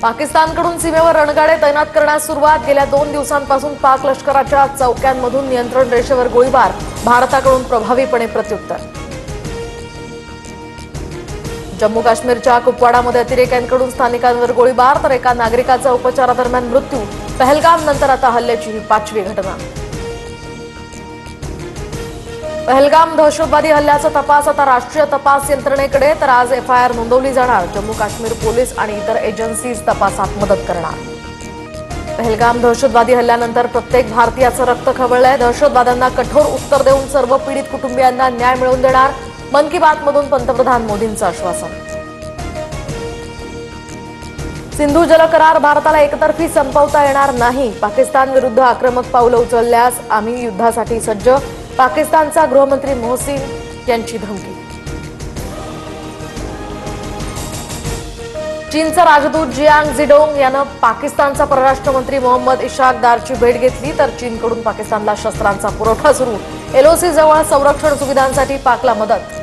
पाकिस्तानकडून सीमेवर रणगाडे तैनात करण्यास सुरुवात। गेल्या 2 दिवसांपासून पाक लष्कराच्या चौक्यांमधून नियंत्रण रेषेवर गोळीबार। भारताकडून प्रभावीपणे प्रत्युत्तर। जम्मू काश्मीरच्या कुपवाडामध्ये अतिरेक्यांकडून स्थानिकांवर गोळीबार तर एका नागरिकाचा उपचारादरम्यान मृत्यू। पहलगाम नंतर आता हल्ल्याची ही 5वी घटना। पहलगाम दहशतवादी हल्ल्याचा तपास आता राष्ट्रीय तपास यंत्रणेकडे, तर आज एफआयआर नोंदवली जाणार। जम्मू काश्मीर पोलीस आणि इतर एजन्सीज तपासात मदत करणार। पहलगाम दहशतवादी हल्ल्यानंतर प्रत्येक भारतीयाचं रक्त खवळलंय। दहशतवाद्यांना कठोर उत्तर देऊन सर्व पीडित कुटुंबियांना न्याय मिळवून देणार। मन की बात मधून पंतप्रधान मोदींचं आश्वासन। सिंधू जल करार भारताला एकतर्फी संपवता येणार नाही। पाकिस्तान विरुद्ध आक्रमक पावलं उचलल्यास आम्ही युद्धासाठी सज्ज। पाकिस्तानचा गृहमंत्री मोहसिन यांची धमकी। चीनचा राजदूत जियांग झिडोंग यानं पाकिस्तानचा परराष्ट्र मंत्री मोहम्मद इशाक दारची भेट घेतली, तर चीनकडून पाकिस्तानला शस्त्रांचा पुरवठा सुरू। एलओसी जवळ संरक्षण सुविधांसाठी पाकला मदत।